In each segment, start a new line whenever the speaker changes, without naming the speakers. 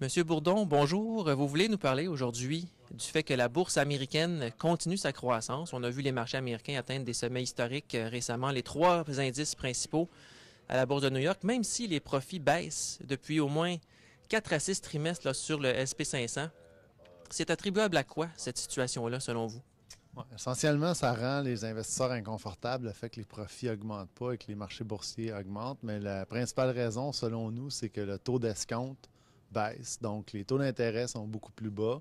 Monsieur Bourdon, bonjour. Vous voulez nous parler aujourd'hui du fait que la bourse américaine continue sa croissance. On a vu les marchés américains atteindre des sommets historiques récemment, les trois indices principaux à la bourse de New York, même si les profits baissent depuis au moins 4 à 6 trimestres là, sur le SP 500. C'est attribuable à quoi cette situation-là, selon vous?
Ouais, essentiellement, ça rend les investisseurs inconfortables, le fait que les profits n'augmentent pas et que les marchés boursiers augmentent. Mais la principale raison, selon nous, c'est que le taux d'escompte baisse. Donc, les taux d'intérêt sont beaucoup plus bas.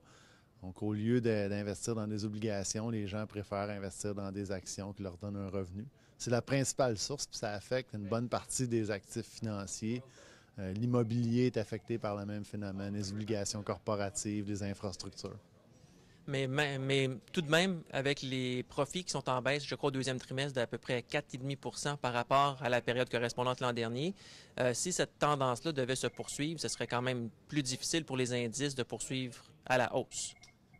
Donc, au lieu d'investir dans des obligations, les gens préfèrent investir dans des actions qui leur donnent un revenu. C'est la principale source, puis ça affecte une bonne partie des actifs financiers. L'immobilier est affecté par le même phénomène, les obligations corporatives, les infrastructures.
Mais tout de même, avec les profits qui sont en baisse, je crois, au deuxième trimestre d'à peu près 4,5 par rapport à la période correspondante l'an dernier, si cette tendance-là devait se poursuivre, ce serait quand même plus difficile pour les indices de poursuivre à la hausse.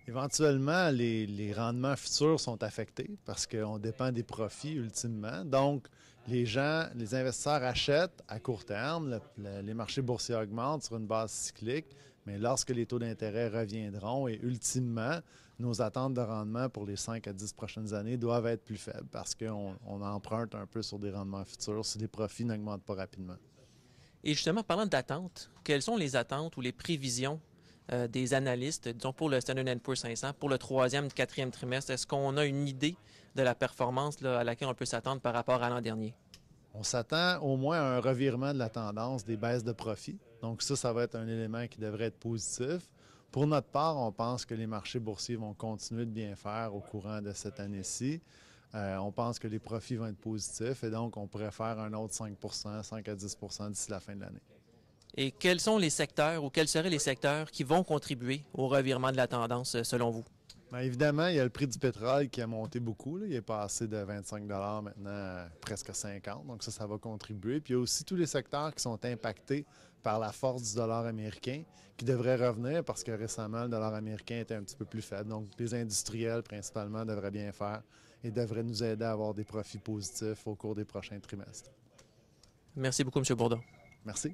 Éventuellement, les rendements futurs sont affectés parce qu'on dépend des profits ultimement. Donc, les investisseurs achètent à court terme, les marchés boursiers augmentent sur une base cyclique, mais lorsque les taux d'intérêt reviendront et ultimement, nos attentes de rendement pour les 5 à 10 prochaines années doivent être plus faibles parce qu'on emprunte un peu sur des rendements futurs si les profits n'augmentent pas rapidement.
Et justement, parlant d'attentes, quelles sont les attentes ou les prévisions des analystes, disons pour le Standard & Poor's 500, pour le troisième, quatrième trimestre? Est-ce qu'on a une idée de la performance là, à laquelle on peut s'attendre par rapport à l'an dernier?
On s'attend au moins à un revirement de la tendance des baisses de profit. Donc ça va être un élément qui devrait être positif. Pour notre part, on pense que les marchés boursiers vont continuer de bien faire au courant de cette année-ci. On pense que les profits vont être positifs et donc on pourrait faire un autre 5 à 10 d'ici la fin de l'année.
Et quels sont les secteurs ou quels seraient les secteurs qui vont contribuer au revirement de la tendance selon vous?
Bien, évidemment, il y a le prix du pétrole qui a monté beaucoup, là. Il est passé de 25 maintenant à presque 50. Donc ça va contribuer. Puis il y a aussi tous les secteurs qui sont impactés par la force du dollar américain qui devraient revenir parce que récemment, le dollar américain était un petit peu plus faible. Donc les industriels, principalement, devraient bien faire et devraient nous aider à avoir des profits positifs au cours des prochains trimestres.
Merci beaucoup, M. Bourdon.
Merci.